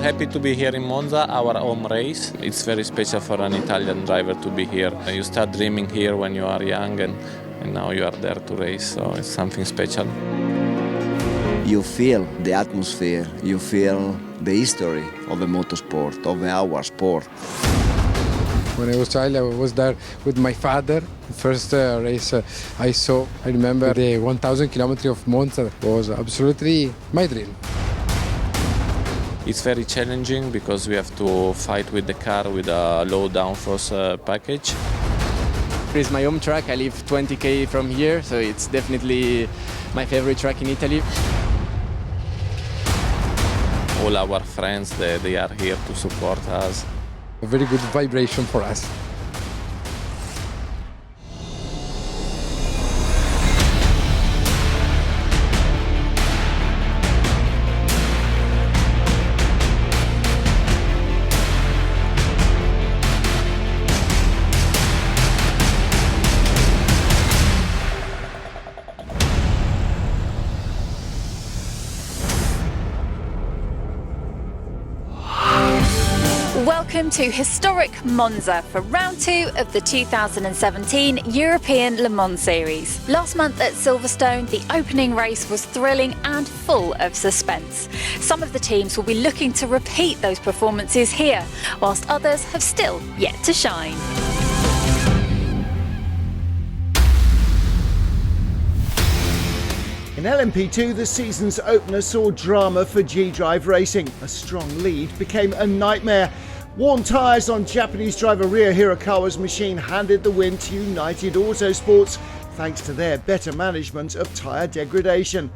happy to be here in Monza, our home race. It's very special for an Italian driver to be here. You start dreaming here when you are young and now you are there to race, so it's something special. You feel the atmosphere, you feel the history of the motorsport, of our sport. When I was a child, I was there with my father. The first race I saw, I remember the 1,000 kilometers of Monza was absolutely my dream. It's very challenging because we have to fight with the car with a low downforce package. It's my home track. I live 20k from here, so it's definitely my favorite track in Italy. All our friends, they are here to support us. A very good vibration for us. Welcome to historic Monza for round 2 of the 2017 European Le Mans Series. Last month at Silverstone, the opening race was thrilling and full of suspense. Some of the teams will be looking to repeat those performances here, whilst others have still yet to shine. In LMP2, the season's opener saw drama for G-Drive Racing. A strong lead became a nightmare. Worn tyres on Japanese driver Ryo Hirakawa's machine handed the win to United Autosports, thanks to their better management of tyre degradation.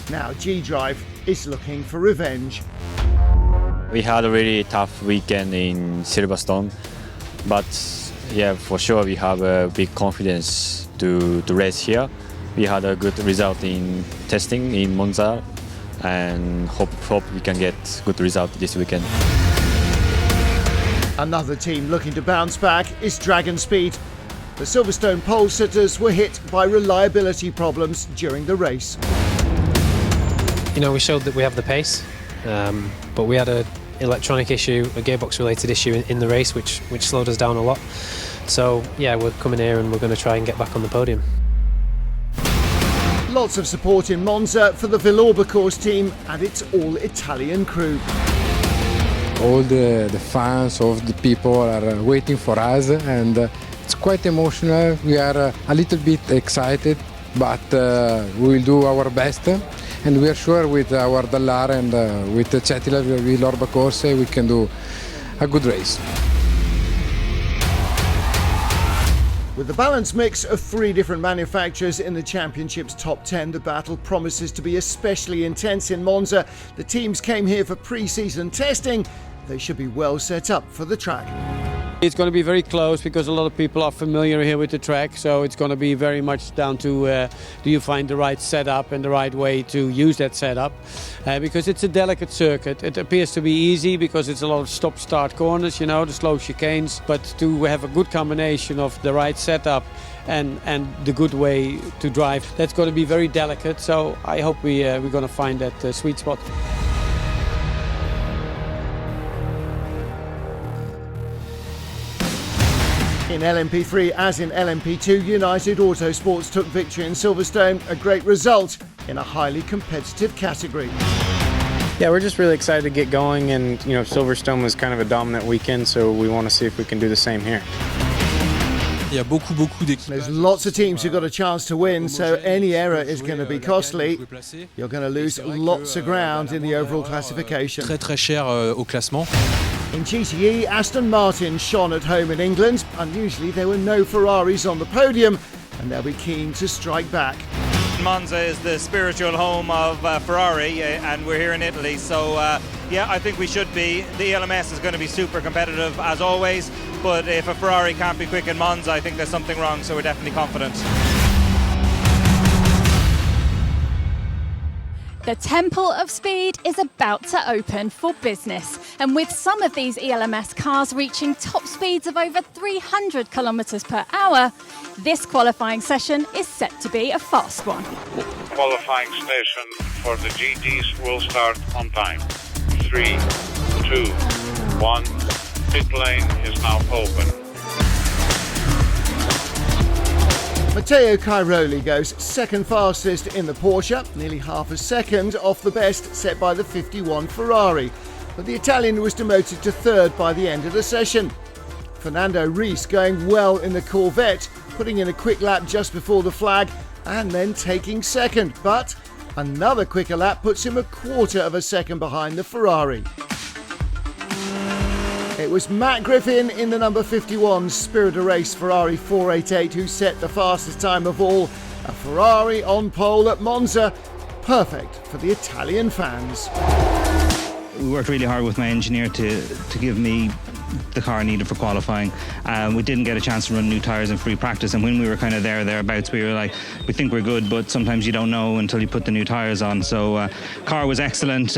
Now G-Drive is looking for revenge. We had a really tough weekend in Silverstone, but yeah, for sure we have a big confidence to race here. We had a good result in testing in Monza and hope we can get good result this weekend. Another team looking to bounce back is Dragon Speed. The Silverstone pole sitters were hit by reliability problems during the race. You know, we showed that we have the pace, but we had an electronic issue, a gearbox related issue in the race which slowed us down a lot. So yeah, we're coming here and we're going to try and get back on the podium. Lots of support in Monza for the Villorba course team and its all-Italian crew. All the fans of the people are waiting for us, and it's quite emotional. We are a little bit excited, but we will do our best, and we are sure with our Dallara and with the Cetila Villorba course we can do a good race. With the balanced mix of 3 different manufacturers in the championship's top 10, the battle promises to be especially intense in Monza. The teams came here for pre-season testing. They should be well set up for the track. It's going to be very close because a lot of people are familiar here with the track, so it's going to be very much down to do you find the right setup and the right way to use that setup, because it's a delicate circuit. It appears to be easy because it's a lot of stop-start corners, you know, the slow chicanes, but to have a good combination of the right setup and the good way to drive, that's going to be very delicate, so I hope we're going to find that sweet spot. In LMP3, as in LMP2, United Autosports took victory in Silverstone, a great result in a highly competitive category. Yeah, we're just really excited to get going, and you know, Silverstone was kind of a dominant weekend, so we want to see if we can do the same here. There's lots of teams who've got a chance to win, so any error is going to be costly. You're going to lose lots of ground in the overall classification. In GTE, Aston Martin shone at home in England. Unusually, there were no Ferraris on the podium, and they'll be keen to strike back. Monza is the spiritual home of Ferrari, and we're here in Italy, so yeah, I think we should be. The ELMS is going to be super competitive as always, but if a Ferrari can't be quick in Monza, I think there's something wrong, so we're definitely confident. The Temple of Speed is about to open for business, and with some of these ELMS cars reaching top speeds of over 300 kilometers per hour, this qualifying session is set to be a fast one. Qualifying session for the GTs will start on time. 3, 2, 1. Pit lane is now open. Matteo Cairoli goes second fastest in the Porsche, nearly half a second off the best set by the 51 Ferrari. But the Italian was demoted to third by the end of the session. Fernando Reis going well in the Corvette, putting in a quick lap just before the flag and then taking second. But another quicker lap puts him a quarter of a second behind the Ferrari. It was Matt Griffin in the number 51 Spirit of Race Ferrari 488 who set the fastest time of all. A Ferrari on pole at Monza. Perfect for the Italian fans. We worked really hard with my engineer to give me the car needed for qualifying. We didn't get a chance to run new tyres in free practice, and when we were kind of thereabouts, we were like, we think we're good, but sometimes you don't know until you put the new tyres on. So car was excellent.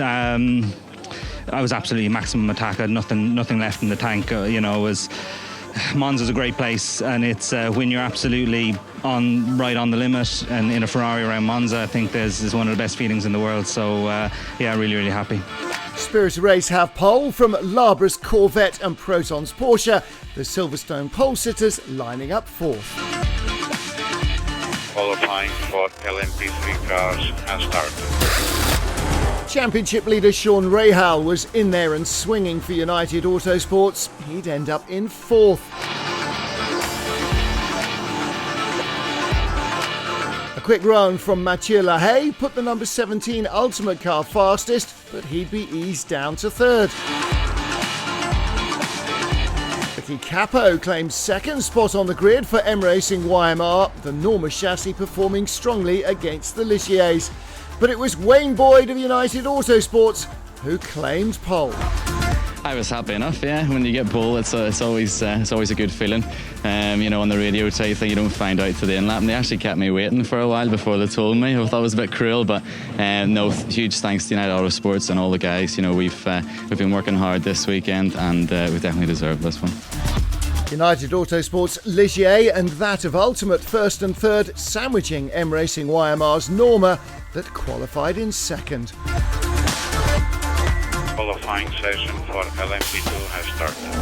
I was absolutely maximum attack. I had nothing left in the tank. Monza's a great place, and it's when you're absolutely right on the limit and in a Ferrari around Monza, I think is one of the best feelings in the world. So really, really happy. Spirit of Race have pole from Labra's Corvette and Proton's Porsche. The Silverstone pole sitters lining up fourth. Qualifying for LMP3 cars has started. Championship leader Sean Rahal was in there and swinging for United Autosports. He'd end up in fourth. A quick run from Mathieu Lahaye put the number 17 Ultimate car fastest, but he'd be eased down to third. Vicky Capo claims second spot on the grid for M Racing YMR, the Norma chassis performing strongly against the Ligiers. But it was Wayne Boyd of United Autosports who claimed pole. I was happy enough, yeah. When you get pole, it's always a good feeling. On the radio type thing, you don't find out to the in-lap. And they actually kept me waiting for a while before they told me. I thought it was a bit cruel, but no, huge thanks to United Autosports and all the guys. We've been working hard this weekend, and we definitely deserve this one. United Autosports Ligier and that of Ultimate first and third, sandwiching M Racing YMR's Norma that qualified in second. Qualifying session for LMP2 has started.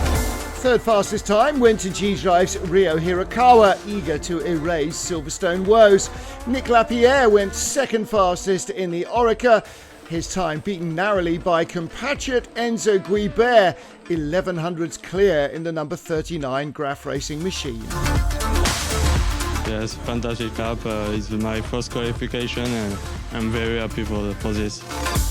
Third fastest time went to G-Drive's Ryo Hirakawa, eager to erase Silverstone woes. Nick Lapierre went second fastest in the Oreca, his time beaten narrowly by compatriot Enzo Guibert, 1100s clear in the number 39 Graf Racing machine. Yeah, it's a fantastic cup. It's my first qualification and I'm very happy for this.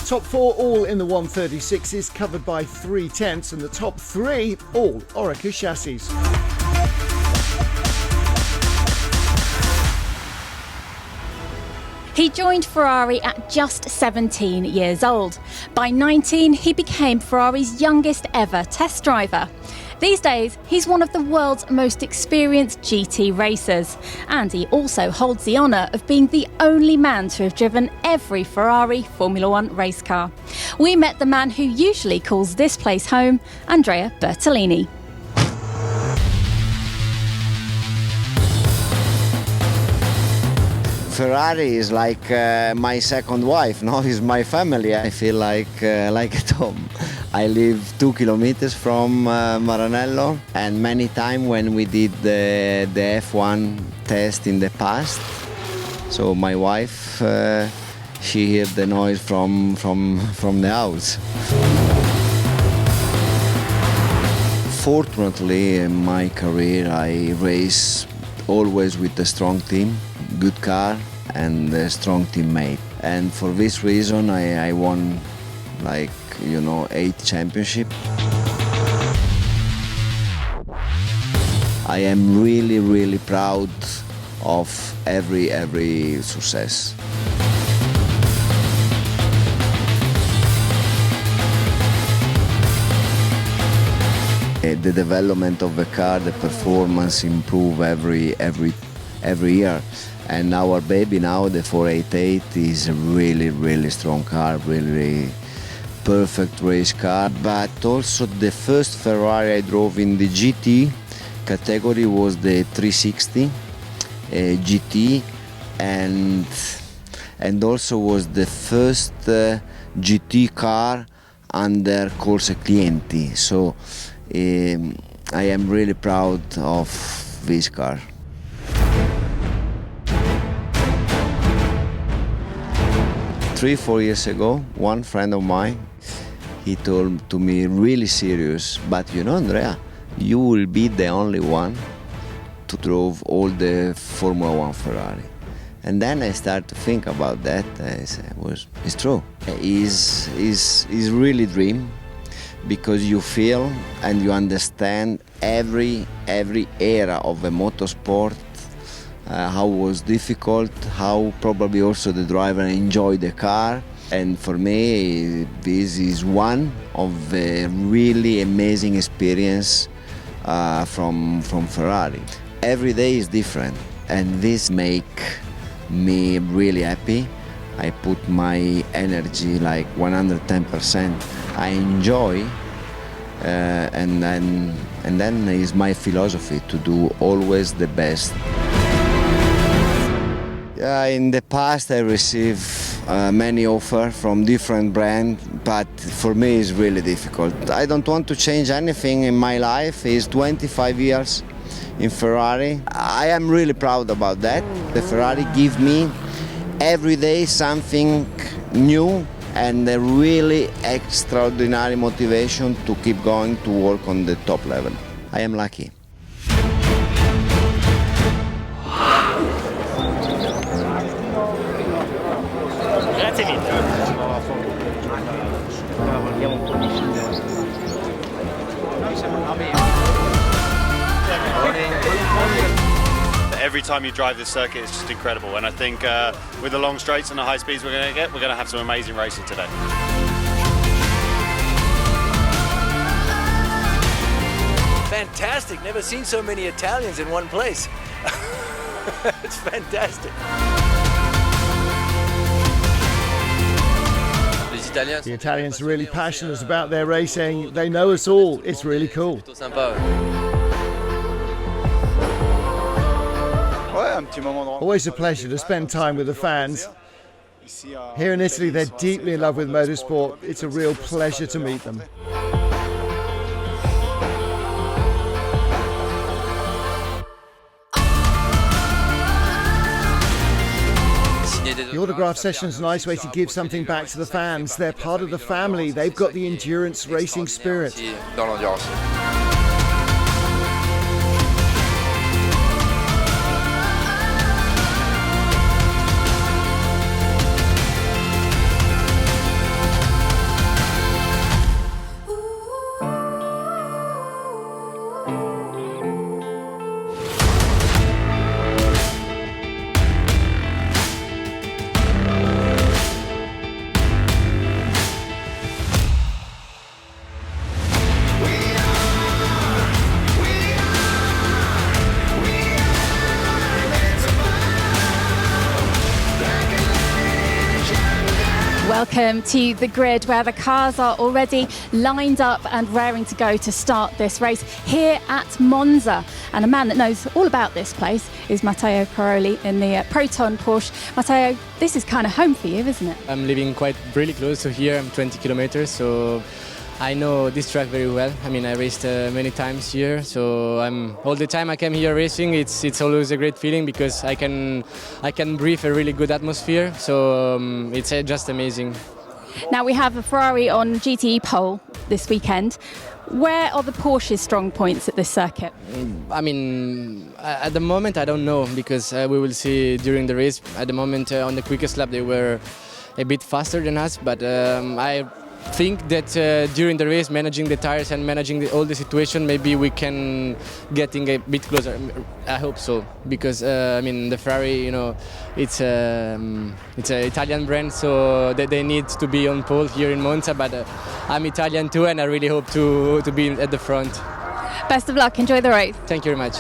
Top four all in the 136s, covered by 3/10, and the top three all Oreca chassis. He joined Ferrari at just 17 years old. By 19, he became Ferrari's youngest ever test driver. These days, he's one of the world's most experienced GT racers, and he also holds the honour of being the only man to have driven every Ferrari Formula One race car. We met the man who usually calls this place home, Andrea Bertellini. Ferrari is like my second wife, no? It's my family. I feel like at home. I live 2 kilometers from Maranello, and many times when we did the F1 test in the past, so my wife, she heard the noise from the house. Fortunately, in my career, I race always with a strong team, good car, and a strong teammate. And for this reason, I won 8 championships. I am really, really proud of every success. The development of the car, the performance improve every year. And our baby now, the 488, is a really, really strong car, really perfect race car. But also the first Ferrari I drove in the GT category was the 360 GT, and also was the first GT car under Corse Clienti. So I am really proud of this car. Three, 4 years ago, one friend of mine, he told to me really serious, but you know, Andrea, you will be the only one to drive all the Formula One Ferrari. And then I started to think about that. I said, it's true. It's really dream, because you feel and you understand every era of the motorsport, how it was difficult, how probably also the driver enjoyed the car. And for me, this is one of the really amazing experience from Ferrari. Every day is different, and this make me really happy. I put my energy like 110%. I enjoy, and then is my philosophy to do always the best. In the past, I received many offers from different brands, but for me it's really difficult. I don't want to change anything in my life. It's 25 years in Ferrari. I am really proud about that. The Ferrari give me every day something new and a really extraordinary motivation to keep going to work on the top level. I am lucky. Every time you drive this circuit, it's just incredible. And I think with the long straights and the high speeds we're going to get, we're going to have some amazing racing today. Fantastic. Never seen so many Italians in one place. It's fantastic. The Italians are really passionate about their racing. They know us all. It's really cool. Always a pleasure to spend time with the fans. Here in Italy, they're deeply in love with motorsport. It's a real pleasure to meet them. The autograph session is a nice way to give something back to the fans. They're part of the family. They've got the endurance racing spirit. Welcome to the grid, where the cars are already lined up and raring to go to start this race here at Monza. And a man that knows all about this place is Matteo Caroli in the Proton Porsche. Matteo, this is kind of home for you, isn't it? I'm living quite really close to here. I'm 20 kilometers, so I know this track very well. I mean, I raced many times here, so all the time I came here racing. It's always a great feeling because I can breathe a really good atmosphere. So it's just amazing. Now we have a Ferrari on GTE pole this weekend. Where are the Porsche's strong points at this circuit? I mean, at the moment I don't know, because we will see during the race. At the moment on the quickest lap they were a bit faster than us, but I think that during the race, managing the tires and managing all the situation, maybe we can getting a bit closer. I hope so, because I mean the Ferrari, you know, it's an Italian brand, so they need to be on pole here in Monza. But I'm Italian too, and I really hope to be at the front. Best of luck. Enjoy the race. Thank you very much.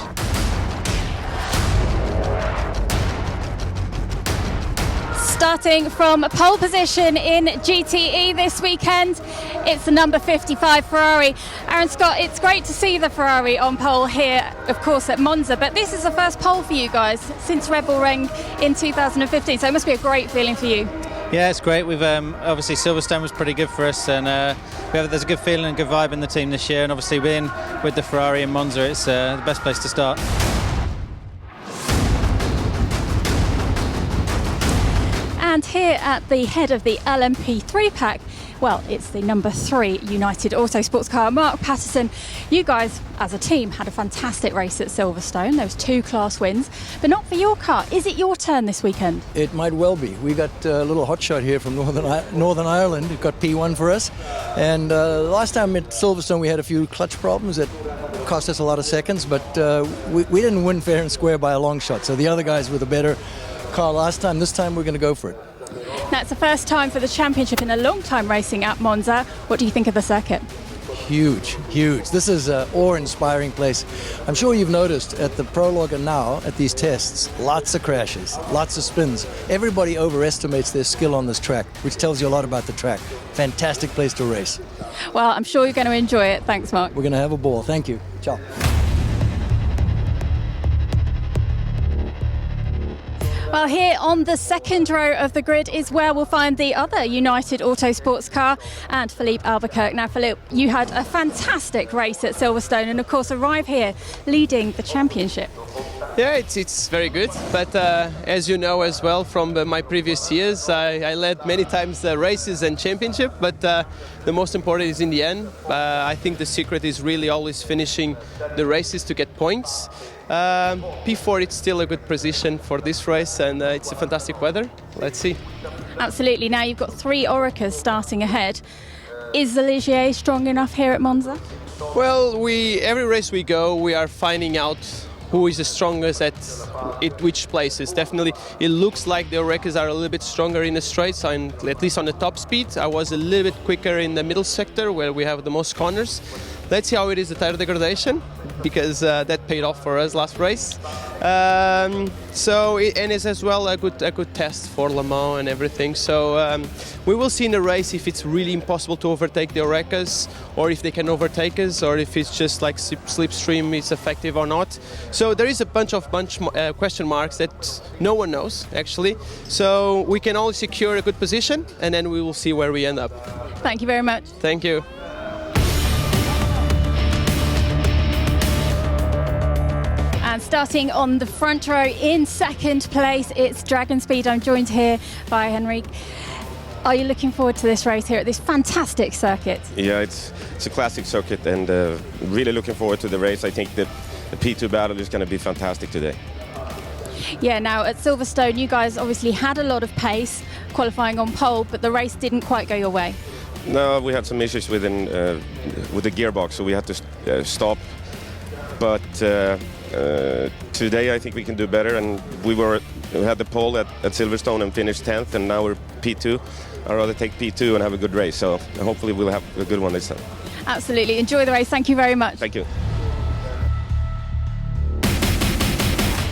Starting from pole position in GTE this weekend, it's the number 55 Ferrari. Aaron Scott, it's great to see the Ferrari on pole here, of course, at Monza, but this is the first pole for you guys since Red Bull Ring in 2015, so it must be a great feeling for you. Yeah, it's great. We've obviously Silverstone was pretty good for us, and there's a good feeling and good vibe in the team this year. And obviously being with the Ferrari in Monza, it's the best place to start. And here at the head of the LMP3 pack, well, it's the number 3 United Autosports car. Mark Patterson, you guys as a team had a fantastic race at Silverstone. There was 2 class wins, but not for your car. Is it your turn this weekend? It might well be. We got a little hotshot here from Northern Ireland. It got P1 for us. And last time at Silverstone we had a few clutch problems that cost us a lot of seconds, but we didn't win fair and square by a long shot. So the other guys were the better car last time. This time we're going to go for it. Now, it's the first time for the championship in a long time racing at Monza. What do you think of the circuit? Huge. This is an awe-inspiring place. I'm sure you've noticed at the prologue and now at these tests, lots of crashes, lots of spins. Everybody overestimates their skill on this track, which tells you a lot about the track. Fantastic place to race. Well, I'm sure you're going to enjoy it. Thanks, Mark. We're going to have a ball. Thank you. Ciao. Well, here on the second row of the grid is where we'll find the other United Autosports car and Philippe Albuquerque. Now, Philippe, you had a fantastic race at Silverstone and, of course, arrive here leading the championship. Yeah, it's very good. But as you know as well from my previous years, I led many times races and championship. But the most important is in the end. I think the secret is really always finishing the races to get points. P4, it's still a good position for this race, and it's a fantastic weather. Let's see. Absolutely. Now you've got 3 Orecas starting ahead. Is the Ligier strong enough here at Monza? Well, every race we go, we are finding out who is the strongest at which places. Definitely, it looks like the Orecas are a little bit stronger in the straights, and at least on the top speed. I was a little bit quicker in the middle sector where we have the most corners. Let's see how it is the tire degradation, because that paid off for us last race. And it's as well a good test for Le Mans and everything. So we will see in the race if it's really impossible to overtake the Orecas, or if they can overtake us, or if it's just like slipstream is effective or not. So there is a bunch question marks that no one knows actually. So we can only secure a good position, and then we will see where we end up. Thank you very much. Thank you. And starting on the front row in second place, it's Dragon Speed. I'm joined here by Henrik. Are you looking forward to this race here at this fantastic circuit? Yeah, it's a classic circuit, and really looking forward to the race. I think that the P2 battle is going to be fantastic today. Yeah, now at Silverstone, you guys obviously had a lot of pace, qualifying on pole, but the race didn't quite go your way. No, we had some issues with the gearbox, so we had to stop. But today I think we can do better, and we had the pole at Silverstone and finished 10th, and now we're P2. I'd rather take P2 and have a good race, so hopefully we'll have a good one this time. Absolutely. Enjoy the race. Thank you very much. Thank you.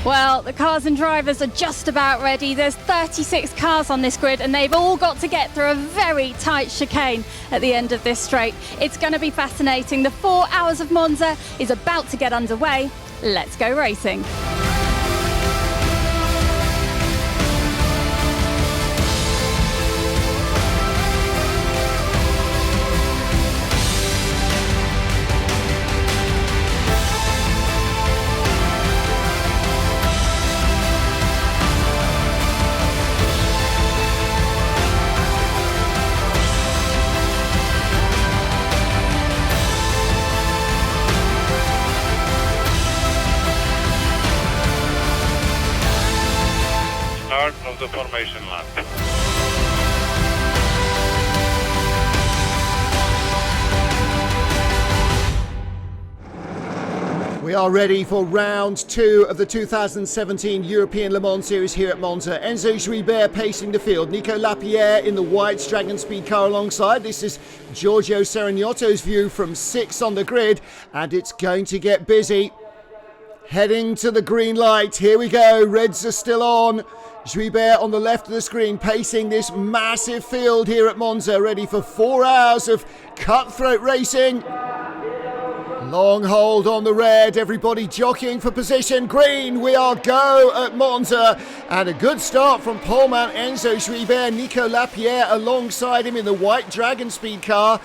Well, the cars and drivers are just about ready. There's 36 cars on this grid, and they've all got to get through a very tight chicane at the end of this straight. It's going to be fascinating. The 4 Hours of Monza is about to get underway. Let's go racing. Of the formation lap. We are ready for round 2 of the 2017 European Le Mans Series here at Monza. Enzo Guibert pacing the field. Nico Lapierre in the white Dragon Speed car alongside. This is Giorgio Serignotto's view from 6 on the grid, and it's going to get busy. Heading to the green light. Here we go. Reds are still on. Guibert on the left of the screen pacing this massive field here at Monza, ready for 4 hours of cutthroat racing. Long hold on the red, everybody jockeying for position. Green, we are go at Monza. And a good start from poleman Enzo Schwiebert. Nico Lapierre alongside him in the white Dragon Speed car.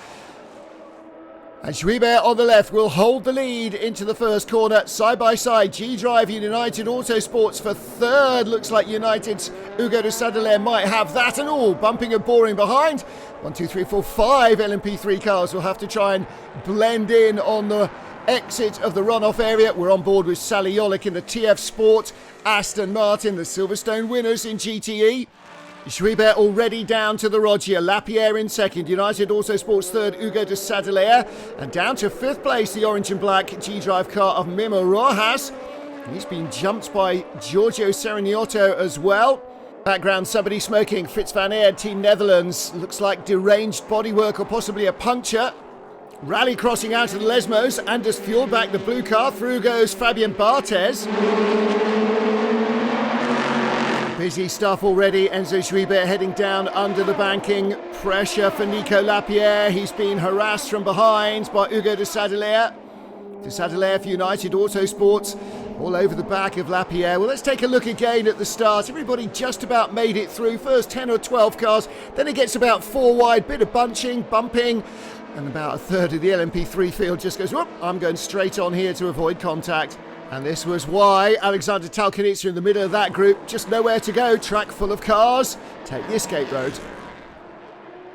And Schwiebert on the left will hold the lead into the first corner. Side by side, G-Drive United Autosports for third. Looks like United's Hugo de Sadelaire might have that and all. Bumping and boring behind. 1, 2, 3, 4, 5 LMP3 cars will have to try and blend in on the exit of the runoff area. We're on board with Sally Yolik in the TF Sport. Aston Martin, the Silverstone winners in GTE. Schwiebert already down to the Roger. Lapierre in second. United Autosports third. Hugo de Sadelaire. And down to fifth place, the orange and black G-Drive car of Mimo Rojas. He's been jumped by Giorgio Sereniotto as well. Background, somebody smoking. Fritz van Aert, Team Netherlands. Looks like deranged bodywork or possibly a puncture. Rally crossing out of the Lesmos. Anders Fjordback, the blue car. Through goes Fabian Barthez. Busy stuff already. Enzo Schwiebert heading down under the banking. Pressure for Nico Lapierre. He's been harassed from behind by Hugo de Sadelaire. De Sadelaire for United Autosports. All over the back of Lapierre. Well, let's take a look again at the start. Everybody just about made it through. First 10 or 12 cars. Then it gets about 4 wide. Bit of bunching, bumping. And about a third of the LMP3 field just goes, whoop, I'm going straight on here to avoid contact. And this was why Alexander Talkanitsa in the middle of that group. Just nowhere to go. Track full of cars. Take the escape road.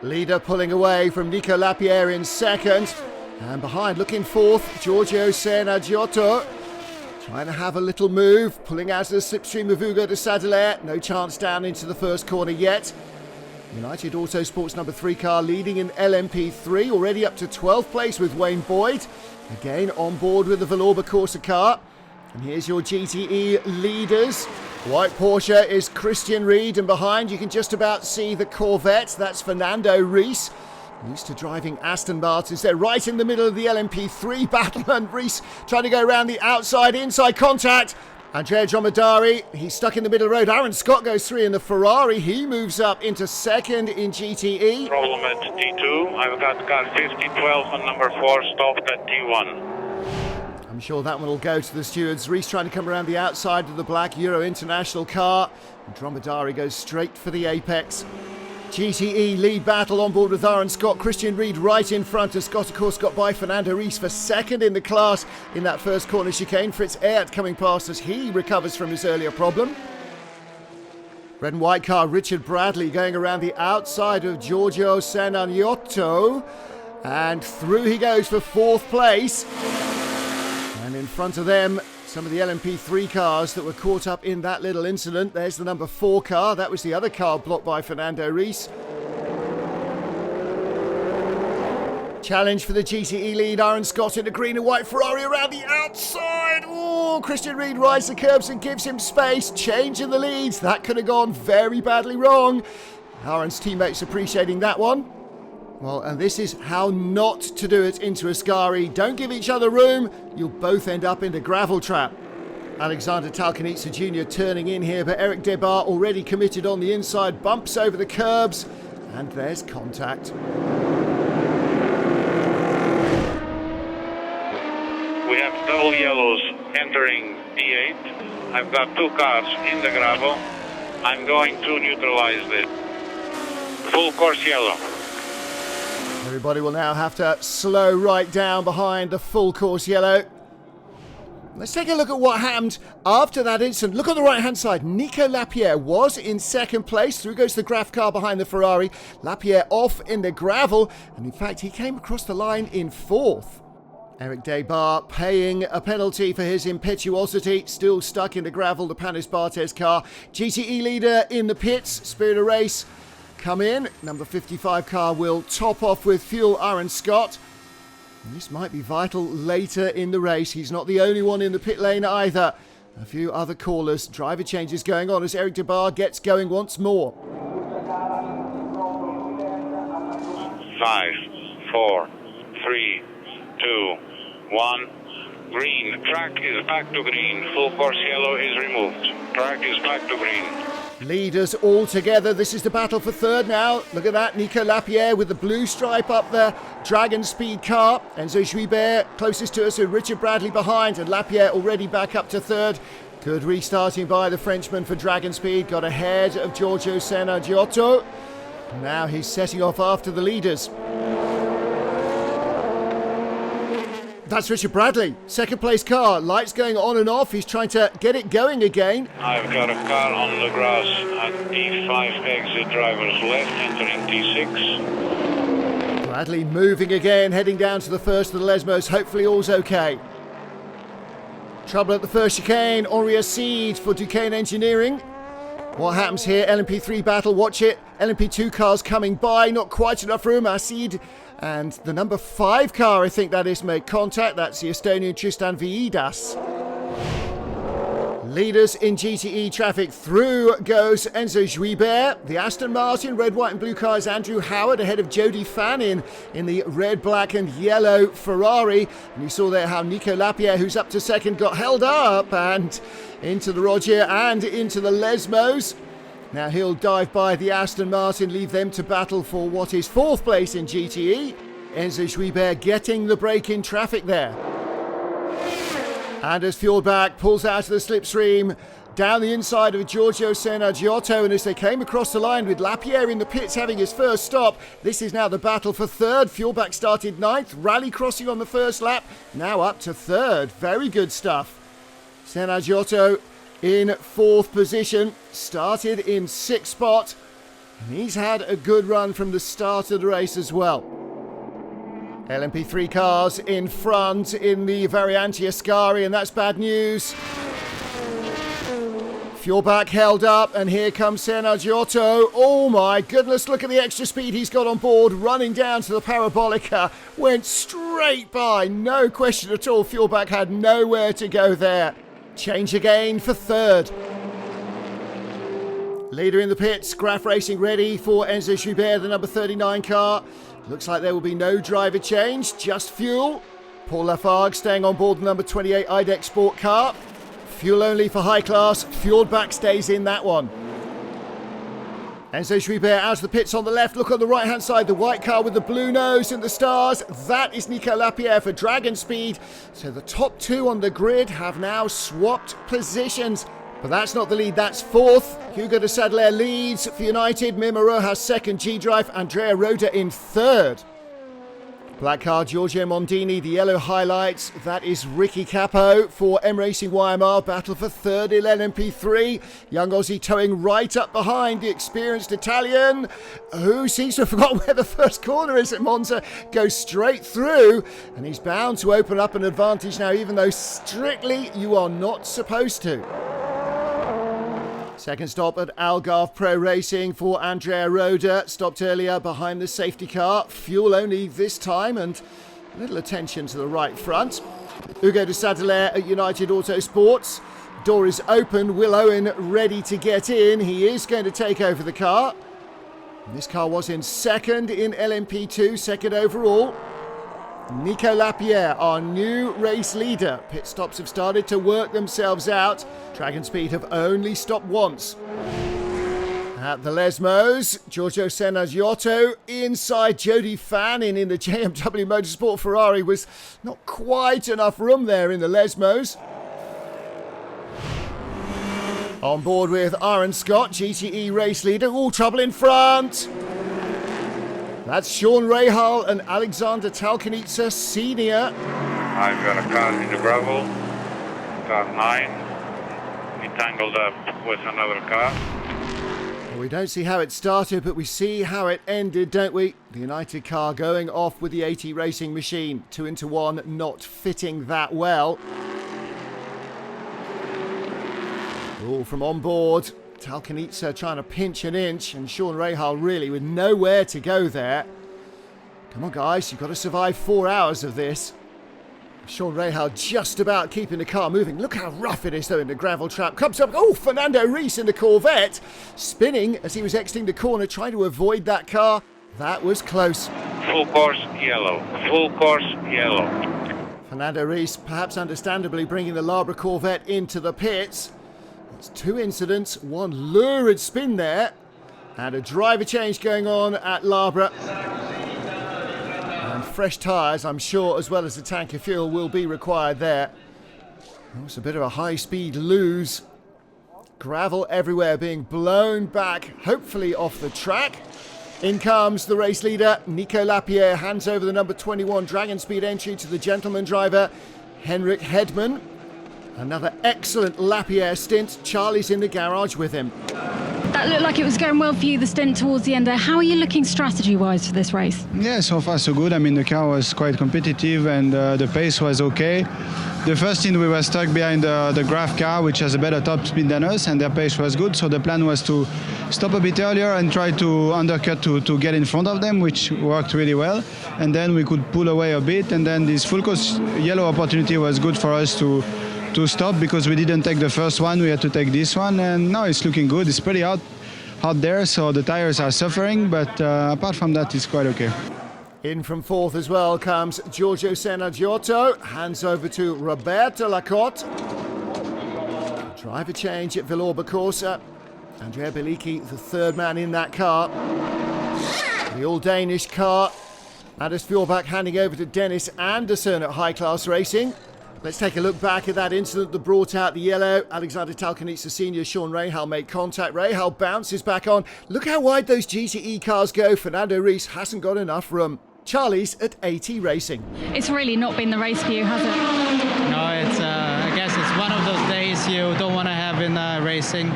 Leader pulling away from Nico Lapierre in second. And behind, looking fourth, Giorgio Sereniotto. Trying to have a little move. Pulling out of the slipstream of Hugo de Sadelaire. No chance down into the first corner yet. United Autosports number 3 car leading in LMP3. Already up to 12th place with Wayne Boyd. Again on board with the Villorba Corsa car. And here's your GTE leaders. White Porsche is Christian Ried, and behind you can just about see the Corvette. That's Fernando Reis. Used to driving Aston Martins. They're right in the middle of the LMP3 battle, and Reis trying to go around the outside, inside contact. Andrea Dromedari, he's stuck in the middle of the road. Aaron Scott goes 3 in the Ferrari. He moves up into second in GTE. Problem at T2. I've got car 5012 and number 4 stopped at T1. I'm sure that one will go to the stewards. Reis trying to come around the outside of the black Euro International car. And Dromedari goes straight for the apex. GTE lead battle on board with Aaron Scott. Christian Ried right in front. And Scott, of course, got by Fernando Reis for second in the class in that first corner chicane. Fritz Aert coming past as he recovers from his earlier problem. Red and white car, Richard Bradley going around the outside of Giorgio Sereniotto. And through he goes for fourth place. And in front of them, some of the LMP3 cars that were caught up in that little incident. There's the number 4 car. That was the other car blocked by Fernando Reis. Challenge for the GTE lead. Aaron Scott in a green and white Ferrari around the outside. Oh, Christian Ried rides the curbs and gives him space. Change in the leads. That could have gone very badly wrong. Aaron's teammates appreciating that one. Well, and this is how not to do it into Ascari. Don't give each other room. You'll both end up in the gravel trap. Alexander Talkanitsa Jr. turning in here, but Eric Debar already committed on the inside. Bumps over the curbs, and there's contact. We have double yellows entering P8. I've got 2 cars in the gravel. I'm going to neutralize this. Full course yellow. Everybody will now have to slow right down behind the full course yellow. Let's take a look at what happened after that incident. Look on the right-hand side. Nico Lapierre was in second place. Through goes the Graf car behind the Ferrari. Lapierre off in the gravel. And in fact, he came across the line in fourth. Eric Debar paying a penalty for his impetuosity. Still stuck in the gravel, the Panis Barthez car. GTE leader in the pits. Spirit of race. Come in. Number 55 car will top off with fuel Aaron Scott. And this might be vital later in the race. He's not the only one in the pit lane either. A few other callers. Driver changes going on as Eric Debar gets going once more. 5, 4, 3, 2, 1. Green. Track is back to green. Full course yellow is removed. Track is back to green. Leaders all together. This is the battle for third now. Look at that. Nico Lapierre with the blue stripe up there. Dragon Speed car. Enzo Juibert closest to us with Richard Bradley behind. And Lapierre already back up to third. Good restarting by the Frenchman for Dragon Speed. Got ahead of Giorgio Giotto. Now he's setting off after the leaders. That's Richard Bradley, second place car, lights going on and off, he's trying to get it going again. I've got a car on the grass at T5 exit, drivers left, entering T6. Bradley moving again, heading down to the first of the Lesmos, hopefully all's okay. Trouble at the first chicane, Henri Acide for Duquesne Engineering. What happens here? LMP3 battle, watch it. LMP2 cars coming by, not quite enough room. Acide and the number 5 car, I think that is, made contact. That's the Estonian Tristan Viidas. Leaders in GTE traffic. Through goes Enzo Juibert. The Aston Martin red, white and blue car is Andrew Howard ahead of Jody Fannin in the red, black and yellow Ferrari. And you saw there how Nico Lapierre, who's up to second, got held up and into the Roger and into the Lesmos. Now he'll dive by the Aston Martin, leave them to battle for what is 4th place in GTE. Enzo Juibert getting the break in traffic there. And as Fjordbach pulls out of the slipstream, down the inside of Giorgio Giotto, and as they came across the line with Lapierre in the pits having his first stop, this is now the battle for third. Fjordbach started 9th, rally crossing on the first lap, now up to third. Very good stuff. Giotto in 4th position, started in 6th spot, and he's had a good run from the start of the race as well. LMP3 cars in front in the Variante Ascari, and that's bad news. Fjordbach held up, and here comes Giotto. Oh my goodness, look at the extra speed he's got on board, running down to the Parabolica. Went straight by, no question at all. Fjordbach had nowhere to go there. Change again for third. Leader in the pits, Graf Racing ready for Enzo Juibert, the number 39 car. Looks like there will be no driver change, just fuel. Paul Lafargue staying on board the number 28 IDEX Sport car. Fuel only for high class, Fjordbach stays in that one. Enzo Juibert out of the pits on the left. Look on the right hand side, the white car with the blue nose and the stars. That is Nico Lapierre for Dragon Speed. So the top 2 on the grid have now swapped positions. But that's not the lead, that's 4th. Hugo de Sadler leads for United. Mimaro has 2nd, G-Drive, Andrea Roda in 3rd. Black car, Giorgio Mondini, the yellow highlights. That is Ricky Capo for M Racing YMR. Battle for 3rd in LMP3. Young Aussie towing right up behind the experienced Italian, who seems to have forgotten where the first corner is at Monza. Goes straight through, and he's bound to open up an advantage now, even though strictly you are not supposed to. Second stop at Algarve Pro Racing for Andrea Roda. Stopped earlier behind the safety car. Fuel only this time, and a little attention to the right front. Hugo de Sadler at United Autosports. Door is open. Will Owen ready to get in. He is going to take over the car. And this car was in 2nd in LMP2, 2nd overall. Nico Lapierre, our new race leader. Pit stops have started to work themselves out. Dragon Speed have only stopped once. At the Lesmos, Giorgio Giotto inside Jody Fannin in the JMW Motorsport Ferrari. Was not quite enough room there in the Lesmos. On board with Aaron Scott, GTE race leader. All trouble in front. That's Sean Rahal and Alexander Talkanitsa Senior. I've got a car in the gravel, car 9. We tangled up with another car. Well, we don't see how it started, but we see how it ended, don't we? The United car going off with the AT Racing machine. 2 into 1, not fitting that well. All from on board. Talkanitsa trying to pinch an inch, and Sean Rahal really with nowhere to go there. Come on guys, you've got to survive 4 hours of this. Sean Rahal just about keeping the car moving. Look how rough it is though in the gravel trap. Comes up, oh, Fernando Reis in the Corvette, spinning as he was exiting the corner, trying to avoid that car. That was close. Full course yellow, full course yellow. Fernando Reis, perhaps understandably, bringing the Labra Corvette into the pits. It's 2 incidents, 1 lurid spin there, and a driver change going on at Loughborough. And fresh tyres, I'm sure, as well as a tank of fuel will be required there. Oh, it's a bit of a high-speed lose. Gravel everywhere being blown back, hopefully off the track. In comes the race leader, Nico Lapierre, hands over the number 21 Dragon Speed entry to the gentleman driver, Henrik Hedman. Another excellent Lapierre stint. Charlie's in the garage with him. That looked like it was going well for you, the stint towards the end there. How are you looking strategy-wise for this race? Yeah, so far so good. I mean, the car was quite competitive and the pace was okay. The first stint we were stuck behind the Graf car, which has a better top speed than us, and their pace was good. So the plan was to stop a bit earlier and try to undercut to get in front of them, which worked really well. And then we could pull away a bit, and then this full course yellow opportunity was good for us to stop, because we didn't take the first one, we had to take this one, and now it's looking good. It's pretty hot there, so the tires are suffering, but apart from that, it's quite okay. In from 4th as well comes Giorgio Senagiotto, hands over to Roberto Lacotte. Driver change at Villorba Corsa. Andrea Bellicchi, the 3rd man in that car. The all-Danish car. Anders Fjordbach handing over to Dennis Anderson at High Class Racing. Let's take a look back at that incident that brought out the yellow. Alexander Talkanitsa Senior, Sean Rahal made contact. Rahal bounces back on. Look how wide those GTE cars go. Fernando Reis hasn't got enough room. Charlie's at AT Racing. It's really not been the race for you, has it? No, it's. I guess it's one of those days you don't want to have in racing.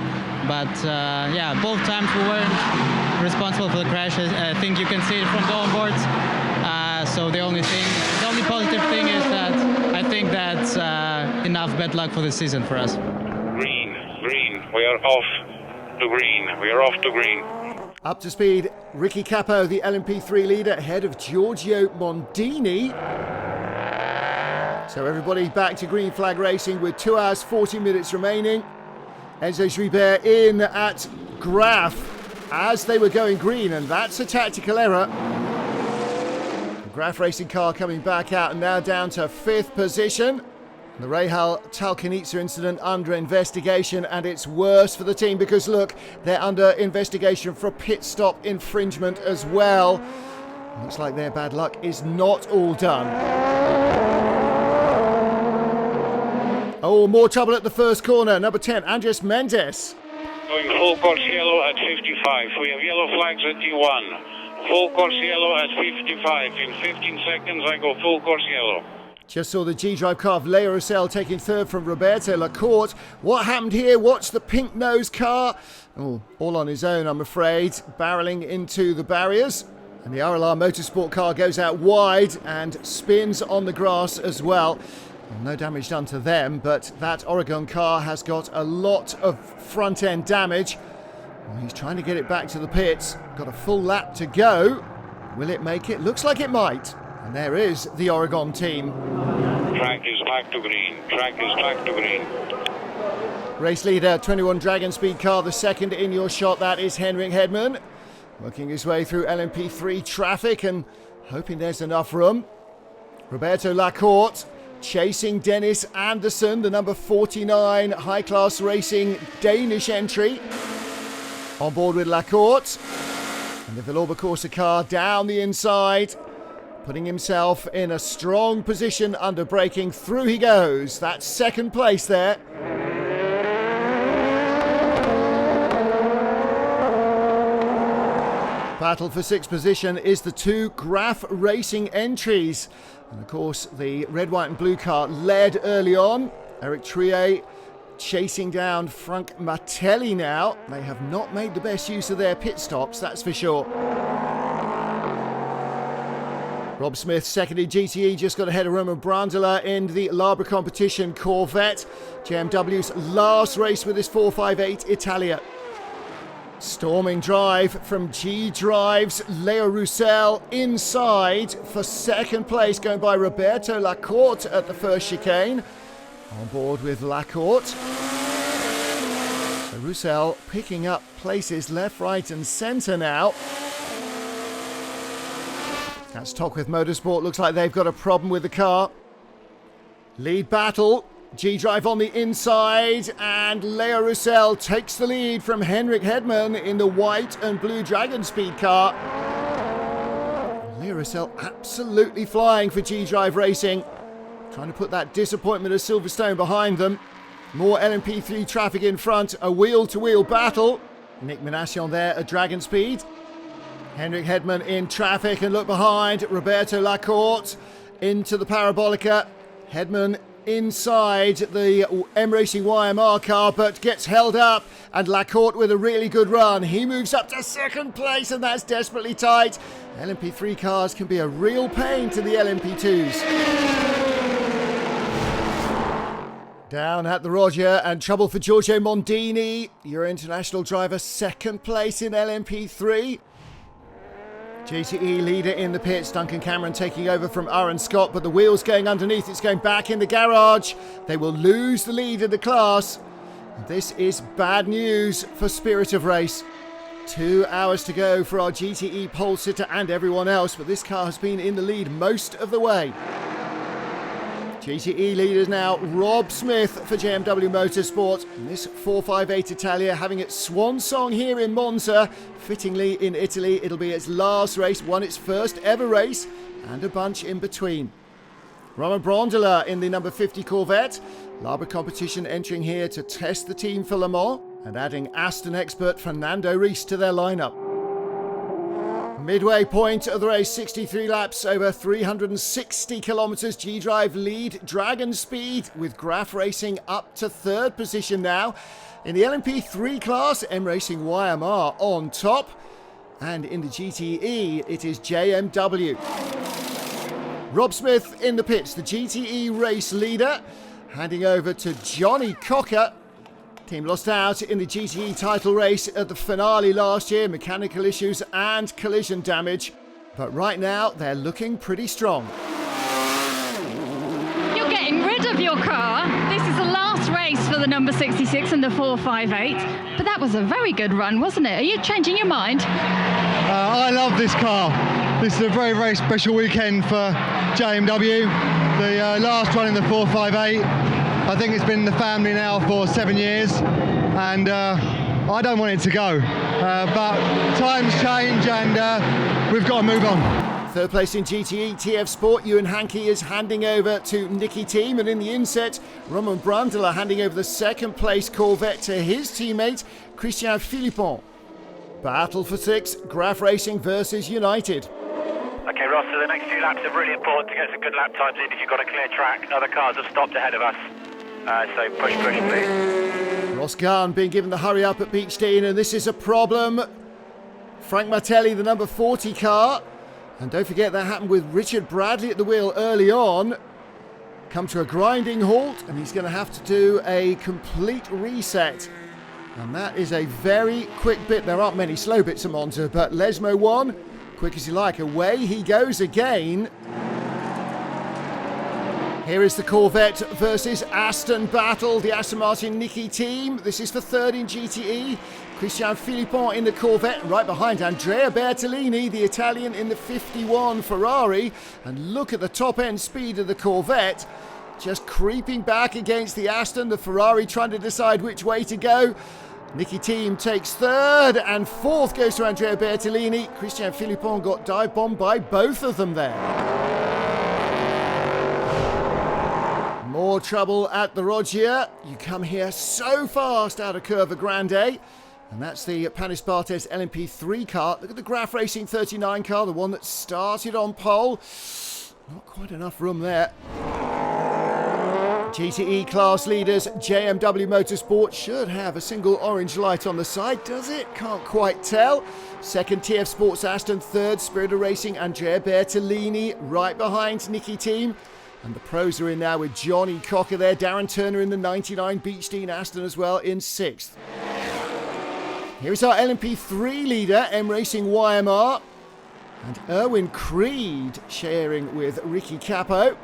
But yeah, both times we weren't responsible for the crash. I think you can see it from the onboards. So the only positive thing is that I think that's enough bad luck for the season for us. Green. We are off to green. Up to speed, Ricky Capo, the LMP3 leader, ahead of Giorgio Mondini. So everybody back to green flag racing with 2 hours 40 minutes remaining. Enzo Schreiber in at Graf as they were going green, and that's a tactical error. The Graf racing car coming back out and now down to 5th position. The Rahal Talkanitsa incident under investigation, and it's worse for the team because look, they're under investigation for pit stop infringement as well. Looks like their bad luck is not all done. Oh, more trouble at the first corner. Number 10, Andres Mendes. Going full course yellow at 55. We have yellow flags at T1. Full course yellow at 55. In 15 seconds I go full course yellow. Just saw the G-Drive car of Leo Roussel taking 3rd from Roberto Lacotte. What happened here? Watch the pink nose car. Oh, all on his own, I'm afraid. Barreling into the barriers. And the RLR Motorsport car goes out wide and spins on the grass as well. No damage done to them, but that Oregon car has got a lot of front-end damage. He's trying to get it back to the pits. Got a full lap to go. Will it make it? Looks like it might. And there is the Oregon team. Track is back to green. Race leader, 21 Dragon Speed car, the 2nd in your shot. That is Henrik Hedman. Working his way through LMP3 traffic and hoping there's enough room. Roberto Lacotte chasing Dennis Anderson, the number 49 High Class Racing Danish entry. On board with Lacotte. And the Villorba Corsa car down the inside, putting himself in a strong position under braking. Through he goes. That's 2nd place there. Battle for 6th position is the 2 Graf Racing entries. And of course, the red, white and blue car led early on. Eric Trier chasing down Frank Martelli now. They have not made the best use of their pit stops, that's for sure. Rob Smith, 2nd in GTE, just got ahead of Roman Brandela in the Loughborough competition Corvette. JMW's last race with his 458 Italia. Storming drive from G-Drive's Leo Roussel inside for 2nd place, going by Roberto Lacotte at the first chicane. On board with Lacotte. So Roussel picking up places left, right and centre now. That's Talk with Motorsport. Looks like they've got a problem with the car. Lead battle. G-Drive on the inside, and Leo Roussel takes the lead from Henrik Hedman in the white and blue Dragon Speed car. Leo Roussel absolutely flying for G-Drive Racing, trying to put that disappointment of Silverstone behind them. More LMP3 traffic in front, a wheel-to-wheel battle. Nick Minasian there at Dragon Speed. Henrik Hedman in traffic, and look behind, Roberto Lacorte into the Parabolica. Hedman inside the M Racing YMR car, but gets held up, and Lacorte with a really good run. He moves up to second place, and that's desperately tight. LMP3 cars can be a real pain to the LMP2s. Down at the Roger, and trouble for Giorgio Mondini, Euro International driver, second place in LMP3. GTE leader in the pits, Duncan Cameron taking over from Aaron Scott, but the wheel's going underneath, it's going back in the garage. They will lose the lead in the class. This is bad news for Spirit of Race. 2 hours to go for our GTE pole sitter and everyone else, but this car has been in the lead most of the way. GTE leaders now, Rob Smith for JMW Motorsport. And this 458 Italia having its swan song here in Monza. Fittingly in Italy, it'll be its last race, won its first ever race, and a bunch in between. Roman Brondola in the number 50 Corvette. Labour competition entering here to test the team for Le Mans, and adding Aston expert Fernando Reis to their lineup. Midway point of the race, 63 laps over 360 kilometres. G-Drive lead Dragon Speed, with Graf Racing up to third position now. In the LMP3 class, M Racing YMR on top. And in the GTE, it is JMW. Rob Smith in the pits, the GTE race leader, handing over to Johnny Cocker. Team lost out in the GTE title race at the finale last year, mechanical issues and collision damage. But right now, they're looking pretty strong. You're getting rid of your car. This is the last race for the number 66 and the 458. But that was a very good run, wasn't it? Are you changing your mind? I love this car. This is a very, very special weekend for JMW. The last run in the 458. I think it's been in the family now for 7 years, and I don't want it to go. But times change, and we've got to move on. Third place in GTE TF Sport, Ewan Hankey is handing over to Nicky Team, and in the inset, Roman Brondola handing over the second place Corvette to his teammate Christian Philippon. Battle for 6, Graf Racing versus United. Okay, Ross, so the next few laps are really important to get some good lap times in if you've got a clear track. Other cars have stopped ahead of us. So push, please. Ross Gunn being given the hurry up at Beechdean, and this is a problem. Frank Martelli, the number 40 car. And don't forget that happened with Richard Bradley at the wheel early on. Come to a grinding halt, and he's going to have to do a complete reset. And that is a very quick bit. There aren't many slow bits at Monza, but Lesmo won. Quick as you like. Away he goes again. Here is the Corvette versus Aston battle, the Aston Martin Nicky Team. This is for third in GTE. Christian Philippon in the Corvette, right behind Andrea Bertellini, the Italian, in the 51 Ferrari. And look at the top end speed of the Corvette, just creeping back against the Aston, the Ferrari trying to decide which way to go. Nicky Team takes third, and fourth goes to Andrea Bertellini. Christian Philippon got dive bombed by both of them there. More trouble at the Rogia. You come here so fast out of Curva Grande. And that's the Panis Barthez LMP3 car. Look at the Graf Racing 39 car, the one that started on pole. Not quite enough room there. GTE class leaders, JMW Motorsport should have a single orange light on the side. Does it? Can't quite tell. Second, TF Sports Aston. Third, Spirit of Racing, Andrea Bertellini. Right behind Nicky Team. And the pros are in now with Johnny Cocker there. Darren Turner in the 99 Beechdean Aston as well in 6th. Here is our LMP3 leader, M Racing YMR. And Erwin Creed sharing with Ricky Capo.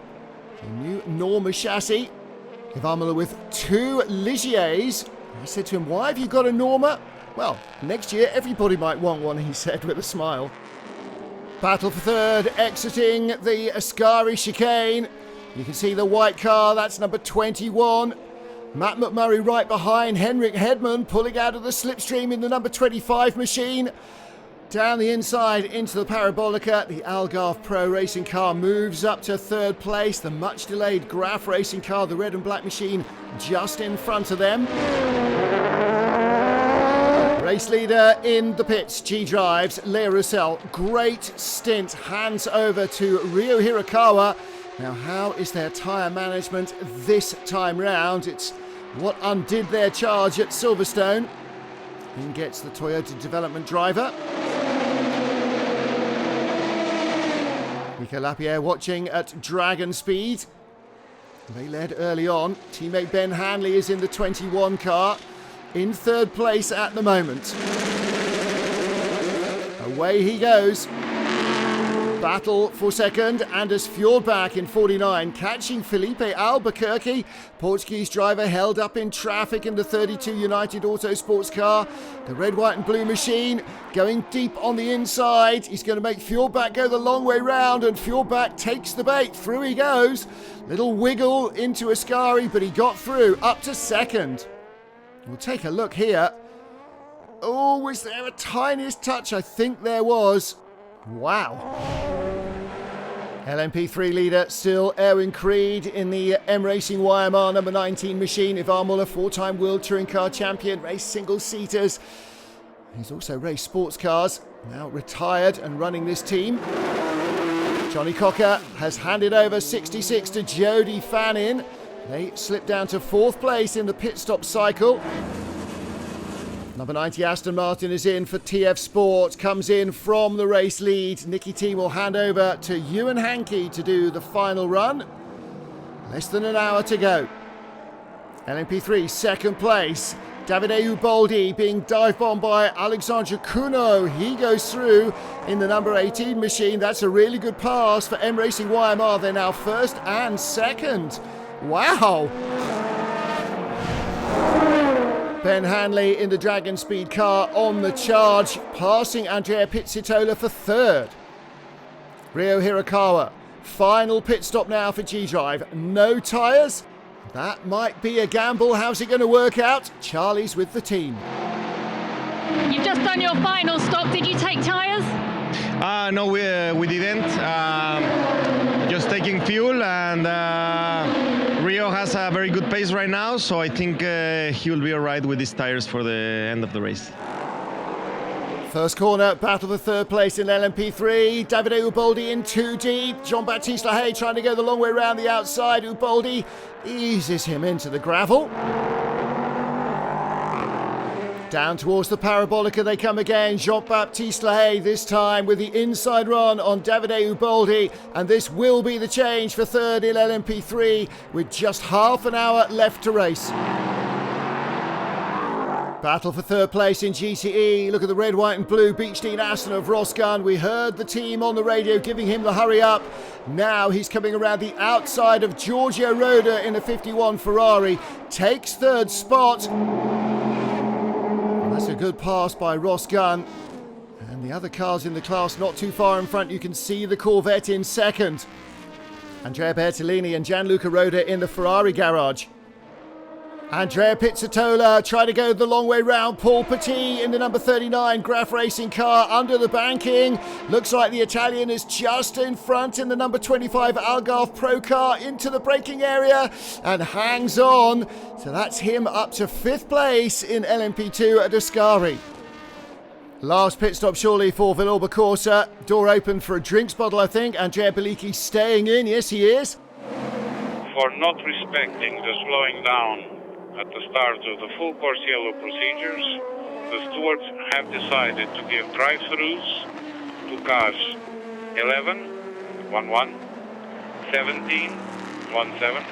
A new Norma chassis. Ivan Miller with 2 Ligiers. I said to him, why have you got a Norma? Well, next year everybody might want one, he said with a smile. Battle for third, exiting the Ascari chicane. You can see the white car, that's number 21. Matt McMurray right behind, Henrik Hedman pulling out of the slipstream in the number 25 machine. Down the inside into the Parabolica, the Algarve Pro racing car moves up to third place. The much delayed Graf racing car, the red and black machine, just in front of them. Race leader in the pits, G-Drives, Lea Roussel. Great stint, hands over to Ryo Hirakawa. Now, how is their tyre management this time round? It's what undid their charge at Silverstone. In gets the Toyota development driver. Nico Lapierre watching at Dragon Speed. They led early on. Teammate Ben Hanley is in the 21 car, in third place at the moment. Away he goes. Battle for second. Anders Fjordbach in 49, catching Felipe Albuquerque. Portuguese driver held up in traffic in the 32 United Autosports car. The red, white and blue machine going deep on the inside. He's going to make Fjordbach go the long way round, and Fjordbach takes the bait. Through he goes. Little wiggle into Ascari, but he got through up to second. We'll take a look here. Oh, was there a tiniest touch? I think there was. Wow. LMP3 leader still Erwin Creed in the M Racing YMR number 19 machine. Ivar Muller, four-time World Touring Car Champion, raced single-seaters. He's also raced sports cars, now retired and running this team. Johnny Cocker has handed over 66 to Jody Fannin. They slipped down to fourth place in the pit stop cycle. Number 90 Aston Martin is in for TF Sport, comes in from the race lead. Nicky T will hand over to Ewan Hankey to do the final run. Less than an hour to go. LMP3 second place. Davide Uboldi being dive bombed by Alexandre Cuno. He goes through in the number 18 machine. That's a really good pass for M Racing YMR. They're now first and second. Wow. Ben Hanley in the Dragon Speed car on the charge, passing Andrea Pizzitola for third. Ryo Hirakawa, final pit stop now for G-Drive. No tyres? That might be a gamble. How's it going to work out? Charlie's with the team. You've just done your final stop. Did you take tyres? No, we didn't. Just taking fuel, and Rio has a very good pace right now, so I think he will be all right with his tires for the end of the race. First corner, battle for third place in LMP3. Davide Uboldi in too deep. Jean-Baptiste Lahey trying to go the long way around the outside. Uboldi eases him into the gravel. Down towards the Parabolica they come again. Jean-Baptiste Lahey this time with the inside run on Davide Uboldi. And this will be the change for third in LMP3 with just half an hour left to race. Battle for third place in GTE. Look at the red, white and blue Beach Dean Aston of Ross Gunn. We heard the team on the radio giving him the hurry up. Now he's coming around the outside of Giorgio Roda in a 51 Ferrari. Takes third spot. That's a good pass by Ross Gunn. And the other cars in the class not too far in front. You can see the Corvette in second. Andrea Bertellini and Gianluca Roda in the Ferrari garage. Andrea Pizzitola trying to go the long way round. Paul Petit in the number 39 Graf Racing car under the banking. Looks like the Italian is just in front in the number 25 Algarve Pro car into the braking area and hangs on. So that's him up to fifth place in LMP2 at Ascari. Last pit stop surely for Villorba Corsa. Door open for a drinks bottle, I think. Andrea Bellicchi staying in. Yes, he is. For not respecting the slowing down at the start of the full course yellow procedures, the stewards have decided to give drive-throughs to cars 11, 11, 17, 17,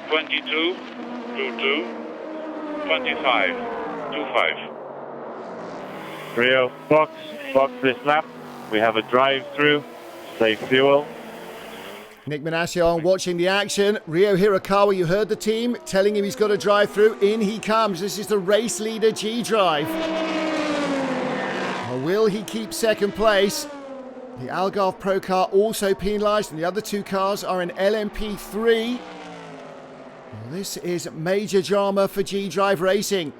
22, 22, 25, 25. Rio, box this lap. We have a drive-through, save fuel. Nick Manassion watching the action. Ryo Hirakawa, you heard the team telling him he's got to drive through. In he comes. This is the race leader G-Drive. Or will he keep second place? The Algarve Pro car also penalised, and the other two cars are in LMP3. Well, this is major drama for G-Drive Racing.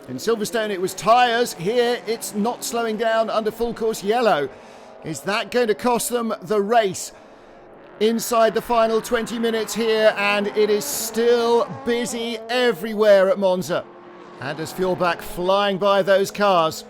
In Silverstone it was tyres, here it's not slowing down under full course yellow. Is that going to cost them the race? Inside the final 20 minutes here, and it is still busy everywhere at Monza. Anders Fjellback flying by those cars.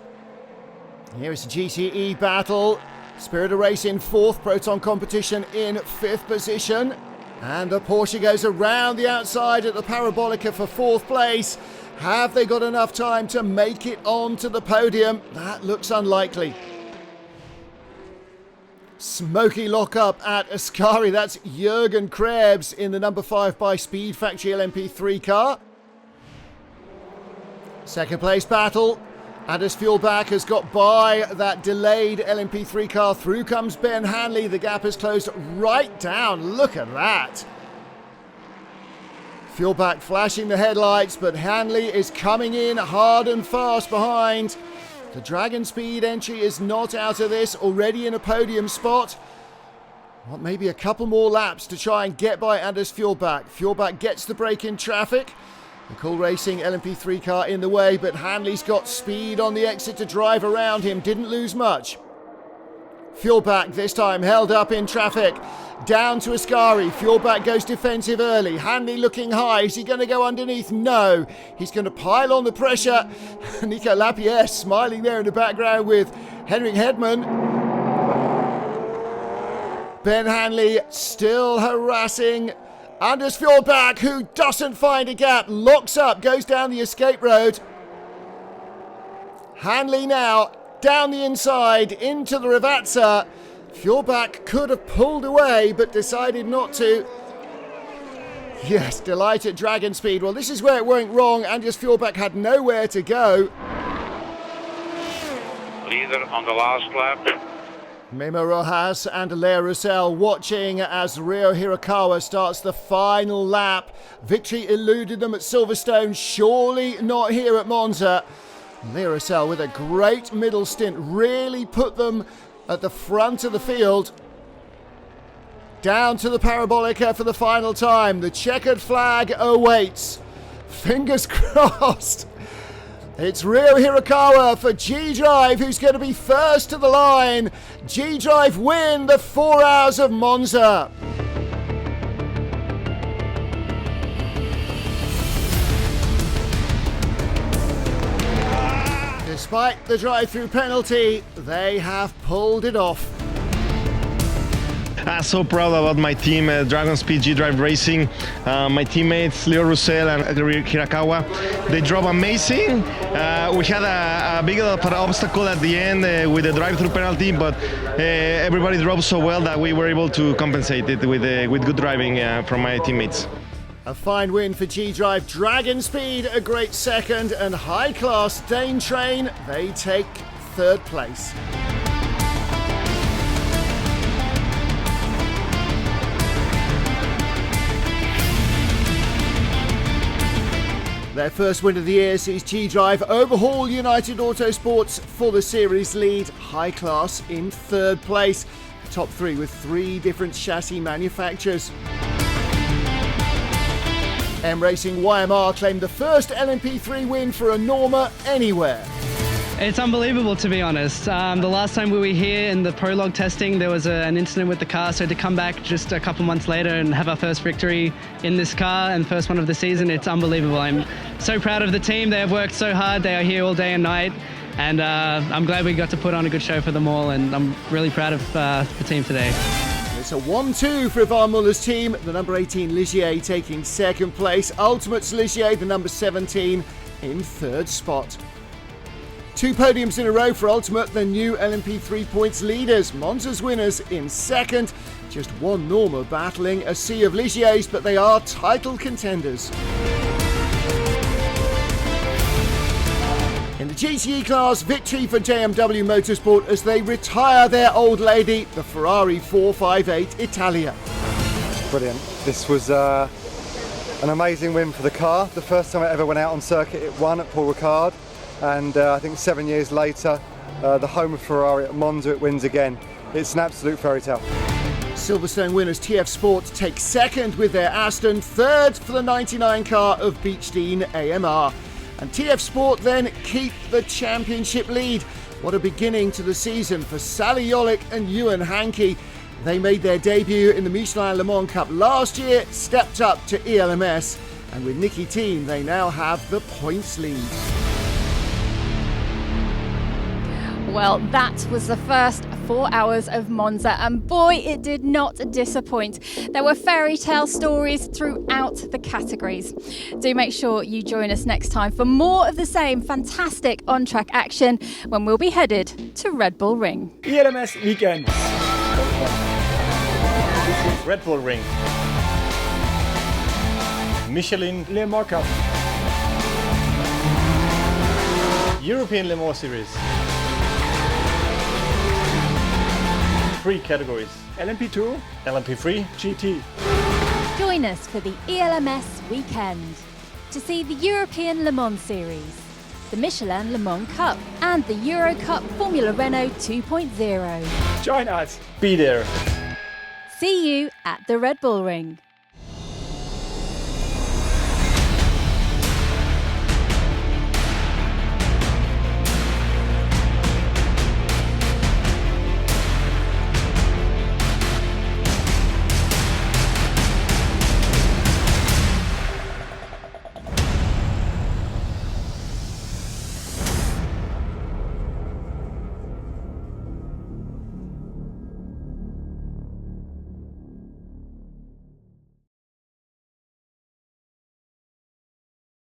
Here is a GTE battle. Spirit of Race in 4th, Proton Competition in 5th position. And the Porsche goes around the outside at the Parabolica for 4th place. Have they got enough time to make it onto the podium? That looks unlikely. Smoky lockup at Ascari. That's Jürgen Krebs in the number 5 by Speed Factory LMP3 car. Second place battle. Anders Fjellback has got by that delayed LMP3 car. Through comes Ben Hanley. The gap has closed right down. Look at that. Fjellback flashing the headlights, but Hanley is coming in hard and fast behind. The Dragon Speed entry is not out of this, already in a podium spot. What, maybe a couple more laps to try and get by Anders Fjellback. Fjellback gets the break in traffic. The Cool Racing LMP3 car in the way, but Hanley's got speed on the exit to drive around him. Didn't lose much. Fjellback this time held up in traffic. Down to Ascari. Fjellback goes defensive early. Hanley looking high. Is he going to go underneath? No. He's going to pile on the pressure. Nico Lapierre smiling there in the background with Henrik Hedman. Ben Hanley still harassing Anders Fjellback, who doesn't find a gap. Locks up, goes down the escape road. Hanley now down the inside into the Ravazza. Fjellback could have pulled away but decided not to. Yes, delight at Dragon Speed. Well, this is where it went wrong. Anders Fjellback had nowhere to go. Leader on the last lap. Memo Rojas and Lea Roussel watching as Rio Hirakawa starts the final lap. Victory eluded them at Silverstone, surely not here at Monza. Lea Roussel with a great middle stint, really put them at the front of the field. Down to the Parabolica for the final time. The checkered flag awaits. Fingers crossed. It's Rio Hirakawa for G-Drive, who's going to be first to the line. G-Drive win the 4 Hours of Monza. Despite the drive-through penalty, they have pulled it off. I'm so proud about my team, Dragon Speed G-Drive Racing. My teammates, Leo Roussel and Hirakawa, they drove amazing. We had a big obstacle at the end with the drive-through penalty, but everybody drove so well that we were able to compensate it with good driving from my teammates. A fine win for G-Drive. Dragon Speed a great second, and high-class Dane Train, they take third place. Their first win of the year sees G-Drive overhaul United Autosports for the series lead. High Class in third place. Top three with 3 different chassis manufacturers. M Racing YMR claimed the first LMP3 win for a Norma anywhere. It's unbelievable, to be honest. The last time we were here in the prologue testing, there was an incident with the car, so to come back just a couple months later and have our first victory in this car and first one of the season, it's unbelievable. I'm so proud of the team. They have worked so hard. They are here all day and night, and I'm glad we got to put on a good show for them all, and I'm really proud of the team today. It's a 1-2 for Ivan Muller's team. The number 18 Ligier taking second place. Ultimates Ligier, the number 17, in third spot. 2 podiums in a row for Ultimate, the new LMP3 points leaders. Monza's winners in second. Just one Norma battling a sea of Ligiers, but they are title contenders. In the GTE class, victory for JMW Motorsport as they retire their old lady, the Ferrari 458 Italia. Brilliant. This was an amazing win for the car. The first time it ever went out on circuit, it won at Paul Ricard. And I think 7 years later, the home of Ferrari at Monza, it wins again. It's an absolute fairy tale. Silverstone winners TF Sport take second with their Aston, third for the 99 car of Beechdene AMR. And TF Sport then keep the championship lead. What a beginning to the season for Sally Yolick and Ewan Hankey. They made their debut in the Michelin Le Mans Cup last year, stepped up to ELMS, and with Nicky Team they now have the points lead. Well, that was the first 4 hours of Monza, and boy, it did not disappoint. There were fairy tale stories throughout the categories. Do make sure you join us next time for more of the same fantastic on-track action when we'll be headed to Red Bull Ring. ELMS weekend. Red Bull Ring. Michelin Le Mans Cup. European Le Mans Series. 3 categories. LMP2, LMP3, GT. Join us for the ELMS weekend to see the European Le Mans Series, the Michelin Le Mans Cup and the Euro Cup Formula Renault 2.0. Join us. Be there. See you at the Red Bull Ring.